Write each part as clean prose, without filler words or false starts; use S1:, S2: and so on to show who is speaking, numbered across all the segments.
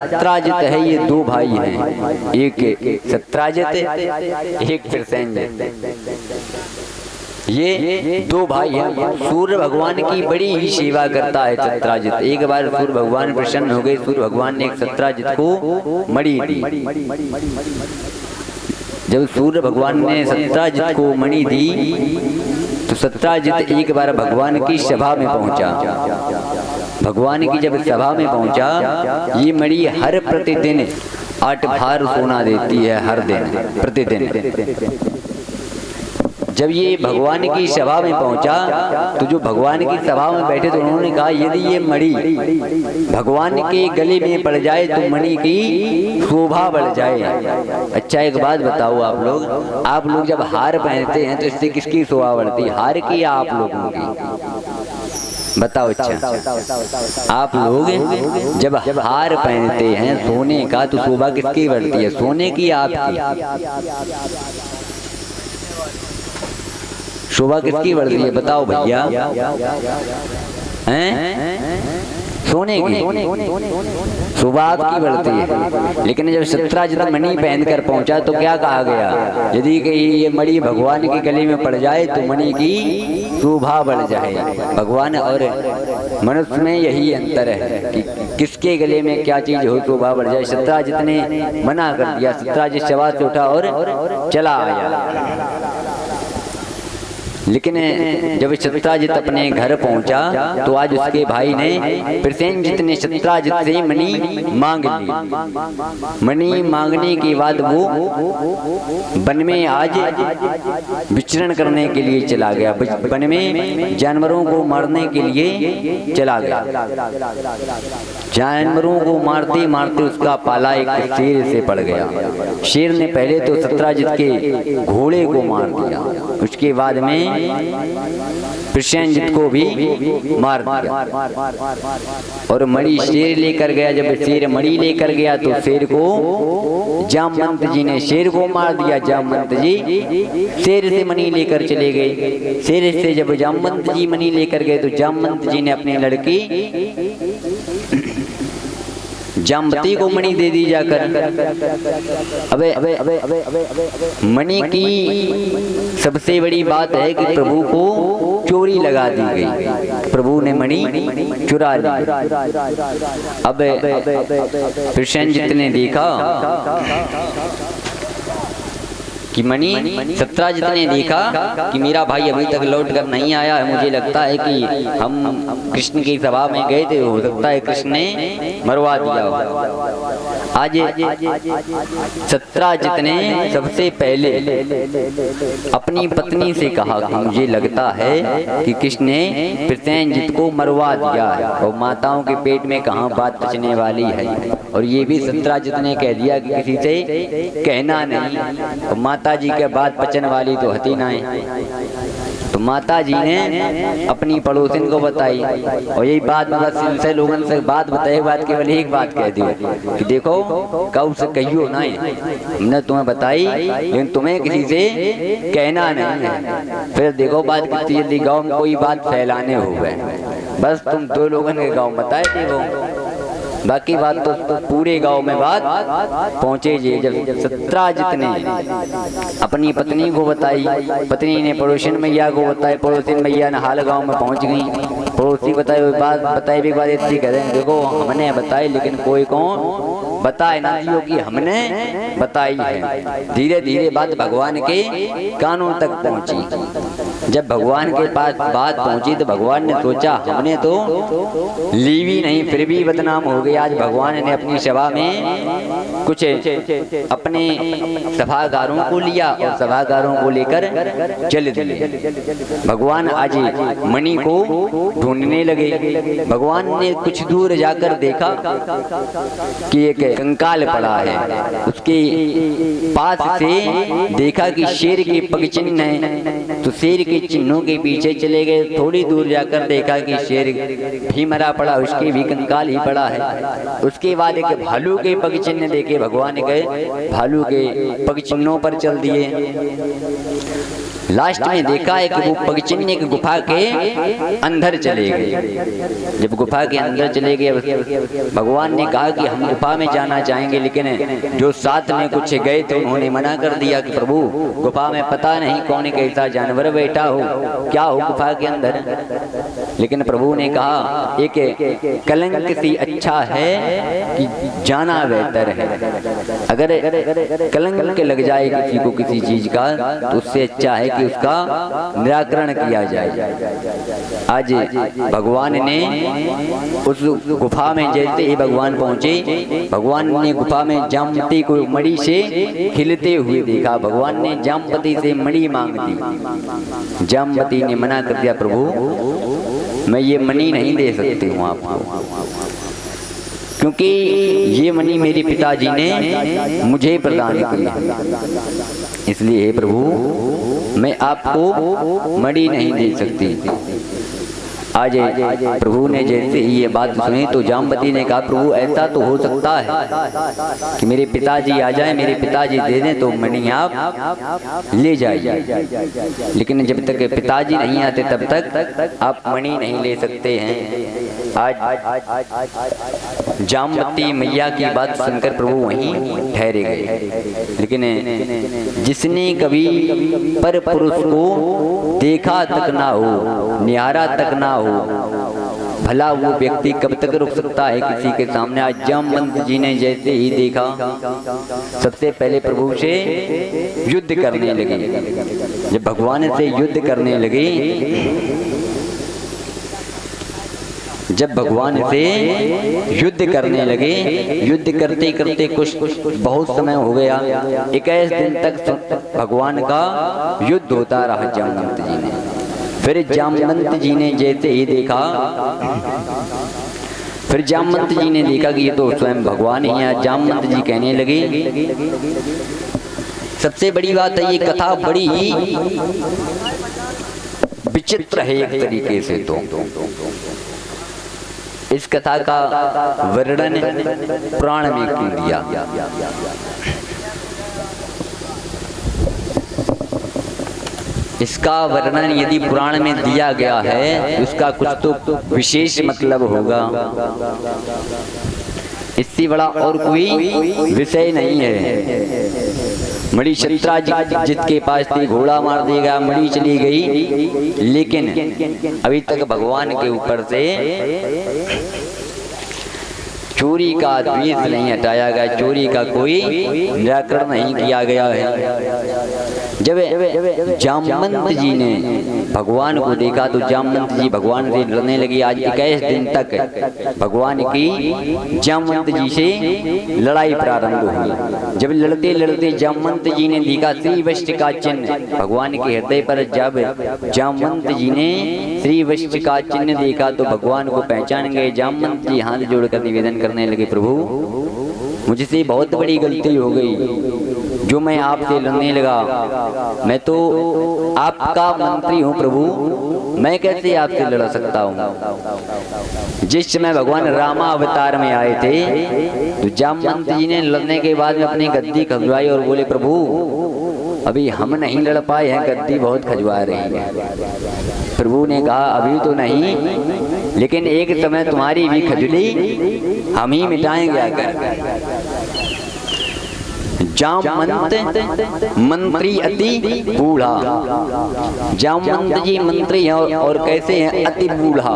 S1: सत्राजित है, ये दो भाई हैं, एक सत्राजित एक प्रसेनजित। ये दो भाई हैं। सूर्य भगवान की बड़ी ही सेवा करता है सत्राजित। एक बार सूर्य भगवान प्रसन्न हो गए। सूर्य भगवान ने एक सत्राजित को मणि दी। जब सूर्य भगवान ने सत्राजित को मणि दी तो सत्राजित एक बार भगवान की सभा में पहुंचा। भगवान की जब सभा में पहुंचा, ये मणि हर प्रतिदिन 8 भार सोना देती है, हर दिन प्रतिदिन। जब ये भगवान की सभा में पहुंचा तो जो भगवान की सभा में बैठे तो उन्होंने कहा, यदि ये मणि भगवान के गले में पड़ जाए तो मणि की शोभा बढ़ जाए। अच्छा एक बात बताओ, आप लोग जब हार पहनते हैं तो इससे किसकी शोभा बढ़ती है, हार की या आप लोगों की? बताओ। अच्छा आप लोग जब हार पहनते हैं सोने का तो शोभा किसकी बढ़ती है, सोने की या आपकी? शोभा किसकी बढ़ती है बताओ भैया? हैं? सोने की शोभा आपकी बढ़ती है। लेकिन जब सत्राजित मणि पहनकर पहुंचा तो क्या कहा गया, यदि ये मणि भगवान के गले में पड़ जाए तो मणि की शोभा बढ़ जाए। भगवान और मनुष्य में यही अंतर है कि किसके गले में क्या चीज हो शोभा बढ़ जाए। सत्राजित ने मना कर दिया। सत्राजित सवार से उठा और चला आया। लेकिन जब सत्राजित अपने घर पहुंचा तो आज उसके भाई ने प्रसेनजित ने सत्राजित से मणि मांग ली। मणि मांगने के बाद वो वन में आज विचरण करने के लिए चला गया। वन में जानवरों को मारने के लिए चला गया। जानवरों को मारते मारते उसका पाला एक शेर से पड़ गया। शेर ने पहले तो सत्राजित के घोड़े को मार दिया, उसके बाद में प्रसेनजित को भी मार दिया। और मणि शेर लेकर गया। जब शेर मणि लेकर गया तो शेर को जामवंत जी ने शेर को मार दिया। जामवंत जी शेर से मणि लेकर चले गए। शेर से जब जामवंत जी मणि लेकर गए तो जामवंत जी ने अपनी लड़की जामवती को मणि दे दी जाकर। अबे मणि की सबसे बड़ी बात है कि प्रभु को चोरी लगा दी गई। प्रभु ने मणि चुरा ली। अब प्रसेनजित ने देखा कि मणि, सत्राजित ने देखा कि मेरा भाई अभी तक लौट कर नहीं आया है। मुझे लगता है कि हम कृष्ण की सभा में गए थे, हो सकता है कृष्ण ने मरवा दिया हो। आज सत्राजित ने सबसे पहले अपनी पत्नी से कहा कि मुझे लगता है कि कृष्ण ने प्रसेनजित को मरवा दिया है और माताओं के पेट में कहाँ बात पचने वाली है। और ये भी सत्राजित ने कह दिया कि किसी से कहना नहीं। और माता जी के बात पचन वाली तो हती ना है। तो माता जी ने अपनी पड़ोसिन को बताई और यही बात बस से लोगों से बात बताए, बात केवल एक बात कह दी कि देखो कऊ से कहियो ना, हमने तुम्हें बताई लेकिन तुम्हें किसी से कहना नहीं है। फिर देखो बात कितनी जल्दी गाँव में कोई बात फैलाने हो गए। बस तुम 2 लोगों के गाँव बताए थे वो, बाकी बात तो पूरे गांव में बात पहुंचे जी। जब सत्राजित ने अपनी पत्नी को बताई, पत्नी ने पड़ोसन मैया को बताई, पड़ोसन मैया ने हाल गांव में पहुंच गई। पड़ोसी बताई बात बताई भी बात इतनी कह रहे हैं, देखो हमने बताई लेकिन कोई कौन बताए ना कि हमने बताई है। धीरे धीरे बात भगवान के कानों तक पहुंची। जब भगवान के पास बात पहुंची तो भगवान ने सोचा हमने तो ली भी नहीं फिर भी बदनाम हो गई। आज भगवान ने अपनी सभा में कुछ अपने सभागारों को लिया और सभागारों को लेकर चल दिए। भगवान आज मणि को ढूंढने लगे। भगवान ने कुछ दूर जाकर देखा कि एक कंकाल पड़ा है। उसके पास से देखा कि शेर के पग चिन्ह है, तो शेर के चिन्हों के पीछे चले गए। थोड़ी दूर जाकर देखा कि शेर भी मरा पड़ा, उसके भी कंकाल ही पड़ा है। उसके बाद एक भालू के पग चिन्ह देखे भगवान गए, भालू के पग चिन्हों पर चल दिए। लास्ट में देखा है कि वो पगचिन्नी की गुफा के अंदर चले गए। जब गुफा के अंदर चले गए, भगवान ने कहा कि हम गुफा में जाना चाहेंगे, लेकिन जो साथ में कुछ गए थे उन्होंने मना कर दिया कि प्रभु गुफा में पता नहीं कौन कैसा जानवर बैठा हो, क्या हो गुफा के अंदर। लेकिन प्रभु ने कहा एक कलंक सी अच्छा है कि जाना बेहतर है। अगर कलंक लग जाए किसी को किसी चीज का, तो उससे अच्छा है कि उसका निराकरण किया जाए। आज भगवान ने उस गुफा में जैसे ही भगवान पहुंचे, भगवान ने गुफा में जामवती को मणि से खिलते हुए देखा। भगवान ने जामवती से मणि मांग दी। जामवती ने मना कर दिया, प्रभु मैं ये मणि नहीं दे सकती हूँ आपको, क्योंकि ये मणि मेरे पिताजी ने मुझे प्रदान की है, इसलिए हे प्रभु मैं आपको मणि नहीं दे सकती। आज प्रभु ने जैसे ही ये बात सुनी तो जामवती ने कहा, प्रभु ऐसा तो हो सकता है कि मेरे पिताजी आ जाए, मेरे पिताजी दे दें तो मणि आप ले जाइए, लेकिन जब तक पिताजी नहीं आते तब तक आप मणि नहीं ले सकते हैं। आज जामवती मैया की बात सुनकर प्रभु वहीं ठहरे गए। लेकिन जिसने कभी पर पुरुष को देखा तक ना हो, निहारा तक ना हो, भला वो व्यक्ति कब तक रुक सकता है किसी के सामने। आज जामवंत जी ने जैसे ही देखा, सबसे पहले प्रभु से युद्ध करने लगे। जब भगवान से युद्ध करने लगे, जब भगवान से युद्ध करने लगे, युद्ध करते करते कुछ बहुत समय हो गया। 21 दिन तक भगवान का युद्ध होता रहा जामवंत जी ने। फिर जामवंत जी ने जैसे ही देखा, फिर जामवंत जी ने देखा कि ये तो स्वयं भगवान ही है। जामवंत जी कहने लगे, सबसे बड़ी बात है ये कथा बड़ी विचित्र है एक तरीके से। तो इस कथा का वर्णन पुराण में क्यों दिया? इसका वर्णन यदि पुराण में दिया गया है तो उसका कुछ तो विशेष मतलब होगा। इससे बड़ा और कोई विषय नहीं है। मणि शत्रा जिसके पास थी, घोड़ा मार देगा, मणि चली गई, लेकिन अभी तक भगवान के ऊपर से चोरी का द्वेष नहीं हटाया गया, चोरी का कोई निराकरण नहीं किया गया है। जब जामवंत जी ने भगवान को देखा तो जामवंत जी भगवान से लड़ने लगे। आज 21 दिन तक भगवान की जामवंत जी से लड़ाई प्रारंभ हुई। जब लड़ते लड़ते जामवंत जी ने देखा श्रीवत्स का चिन्ह भगवान के हृदय पर, जब जामवंत जी ने श्रीवत्स का चिन्ह देखा तो भगवान को पहचान गए। जामवंत जी हाथ जोड़कर निवेदन करने लगे, प्रभु मुझसे बहुत बड़ी गलती हो गई जो मैं आपसे लड़ने लगा। मैं तो आपका मंत्री हूँ प्रभु, मैं कैसे आपसे लड़ सकता हूँ। जिस समय भगवान रामा अवतार में आए थे तो जामवंत जी ने लड़ने के बाद में अपनी गद्दी खजवाई और बोले, प्रभु अभी हम नहीं लड़ पाए हैं, गद्दी बहुत खजवा रही है। प्रभु ने कहा, अभी तो नहीं, लेकिन एक समय तुम्हारी भी खजली हम ही मिटाएंगे आकर। जामवंत मंत्री अति बूढ़ा, जामवंत जी मंत्री हैं और कैसे हैं, अति बूढ़ा।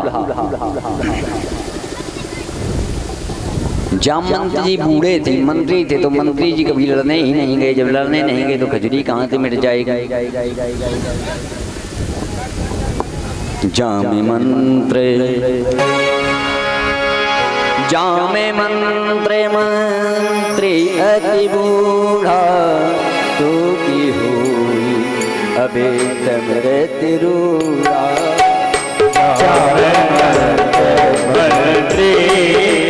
S1: जामवंत जी बूढ़े थे, मंत्री थे, तो मंत्री जी कभी लड़ने ही नहीं गए। जब लड़ने नहीं गए तो खजूरी कहाँ से मिट जाएगी। जामे मंत्रे जामे मंत्रे मंत्री अति बूढ़ा, तो की हुई अबे समृत रूढ़ा। जामे मंत्री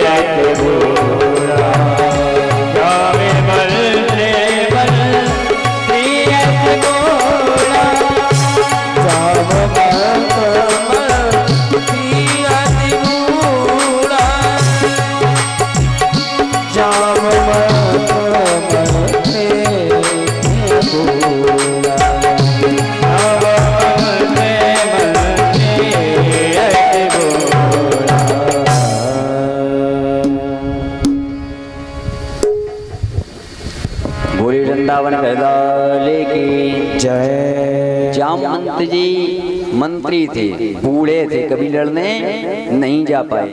S1: अति बूढ़ा, जामे मंत्री अति बूढ़ा, जामे बोले वृंदावन बिहारी की
S2: जय।
S1: जामवंत जी मंत्री थे, बूढ़े थे, कभी लड़ने नहीं जा पाए।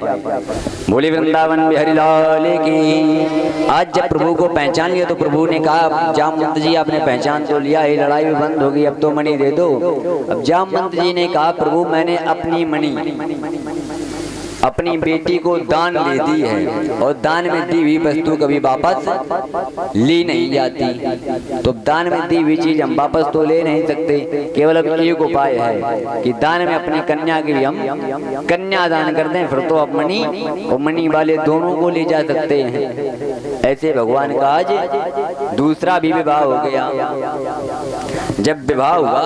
S1: बोले वृंदावन बिहारी लाल की। आज जब प्रभु को पहचान लिया तो प्रभु ने कहा, जामवंत जी आपने पहचान तो लिया, ये लड़ाई भी बंद होगी, अब तो मणि दे दो। अब जामवंत जी ने कहा, प्रभु मैंने अपनी मणि अपनी बेटी को दान दे दी है, और दान में दी हुई वस्तु कभी वापस ली नहीं जाती। तो दान में दी हुई चीज हम वापस तो ले नहीं सकते, केवल अब एक उपाय है कि दान में अपनी कन्या की भी हम कन्या दान कर दें, फिर तो अब मणि और मणि वाले दोनों को ले जा सकते हैं। ऐसे भगवान का आज दूसरा भी विवाह हो गया। जब विवाह हुआ,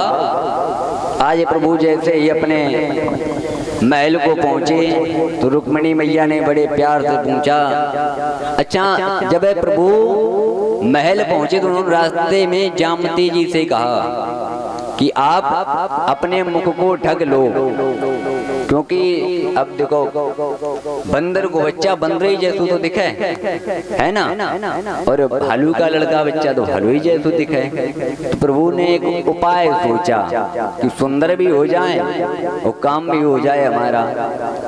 S1: आज प्रभु जैसे ही अपने महल को पहुंचे तो रुक्मिणी मैया ने बड़े प्यार से पूछा। अच्छा, जब प्रभु महल पहुंचे तो उन्होंने रास्ते में जामवंती जी से कहा कि आप अपने मुख को ढक लो, क्योंकि अब देखो बंदर को बच्चा बंदर जैसो तो दिखे, है ना, और भालू का लड़का बच्चा तो भालू ही जैसो दिखे। तो प्रभु ने एक उपाय सोचा कि सुंदर भी हो जाए और काम भी हो जाए हमारा।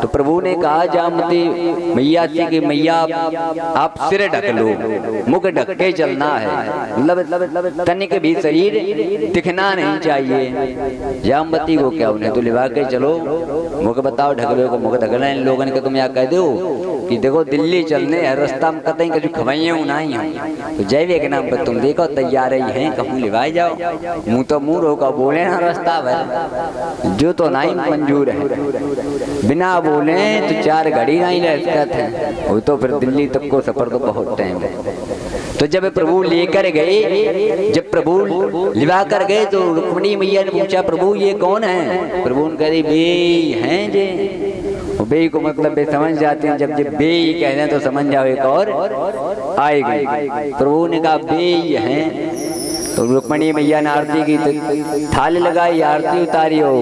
S1: तो प्रभु ने कहा जामवंती मैया से कि मैया आप सिर ढक लो, मुख ढक के चलना है, मतलब तनिक भी शरीर दिखना नहीं चाहिए। जामवंती को क्या, उन्हें तो लिवा के चलो, मुख बताओ ढक लो को मुख ढकना। इन लोगों ने तुम यहाँ कह दो कि देखो दिल्ली चलने है, रास्ता में कतई कुछ खवाइए नहीं हम तो जैवे के नाम पर तुम देखो तैयार ही हैं, कहूँ लिवाए जाओ, मुँह तो मुँह रोका बोले ना रास्ता भर, जो तो नहीं मंजूर है, बिना बोले तो 4 घड़ी नहीं रह सकते हैं, वो तो फिर दिल्ली तक को सफर तो बहुत टाइम है। तो जब प्रभु लेकर गए, जब प्रभु लिवा कर गए तो रुक्मिणी मैया ने पूछा, प्रभु ये कौन है? प्रभु ने कह दी बे हैं जे। बे को मतलब बे समझ जाते हैं, जब बे कहते हैं तो समझ जाओ एक और आएगी। प्रभु ने कहा बे हैं। तो रुक्मिणी मैया ने आरती की, थाली लगाई, आरती उतारी, हो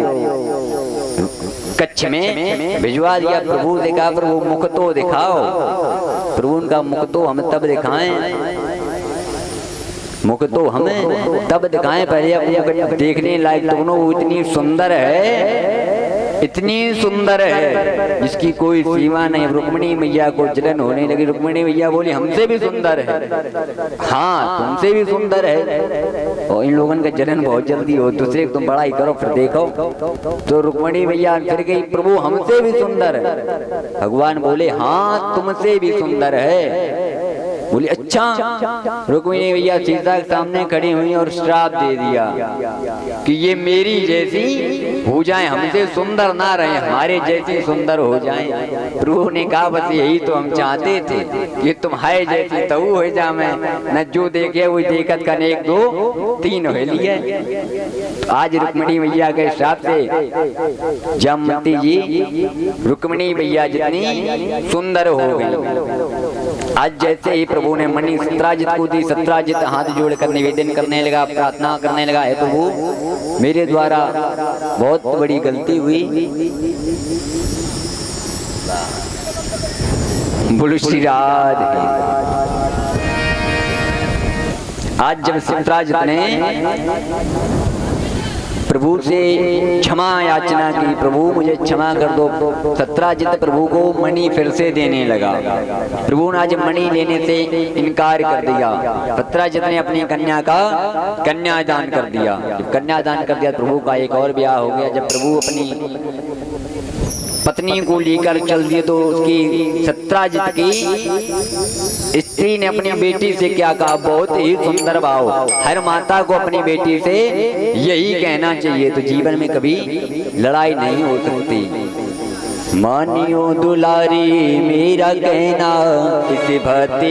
S1: कच्छ में भिजवा दिया। प्रभु से कहा, प्रभु मुख तो दिखाओ। प्रभु का मुख तो हम तब दिखाएं, मुख तो हमें तब दिखाएं, पहले अपने देखने लायक दोनों। वो इतनी सुंदर है, इतनी सुंदर है जिसकी कोई सीमा नहीं। रुक्मिणी मैया को जलन होने लगी। रुक्मिणी मैया बोली, हमसे भी सुंदर है। हाँ, तुमसे भी सुंदर है। और इन लोगों का जलन बहुत जल्दी हो, दूसरे तुम बड़ाई करो फिर देखो। तो रुक्मिणी मैया फिर गई, प्रभु हमसे भी सुंदर है। भगवान बोले, हाँ तुमसे भी सुंदर है। बोली अच्छा। रुक्मिणी मैया सीता के सामने खड़ी हुई और श्राप दे दिया कि ये मेरी जैसी हो जाए, हमसे सुंदर ना रहे, हमारे जैसी सुंदर हो जाए। प्रभु ने कहा, बस यही तो हम चाहते थे कि तुम है जैसी तो हो जा, मैं न जो देखे वो देखत का 1 2 3 हो लिए। आज रुक्मिणी मैया के श्राप से जामवंती जी रुक्मिणी मैया जितनी सुंदर हो गई। आज जैसे ही प्रभु ने मणि सत्राजित को दी, सत्राजित हाथ जोड़कर निवेदन करने लगा, प्रार्थना करने लगा, है तो वो मेरे द्वारा बहुत बड़ी गलती हुई। बोलो श्री राधे। आज जब सत्राजित ने प्रभु से क्षमा याचना की, प्रभु मुझे क्षमा कर दो, सत्राजित प्रभु को मणि फिर से देने लगा। प्रभु ने आज मणि लेने से इनकार कर दिया। सत्राजित ने अपनी कन्या का कन्यादान कर दिया। जब कन्यादान कर दिया, प्रभु का एक और ब्याह हो गया। जब प्रभु अपनी पत्नी को लेकर चल दिए तो उसकी सत्राजित की स्त्री ने अपनी बेटी से क्या कहा, बहुत ही सुंदर भाव। हर माता को अपनी बेटी से यही कहना चाहिए, तो जीवन में कभी लड़ाई नहीं हो सकती। मानियो दुलारी मेरा कहना, इस भक्ति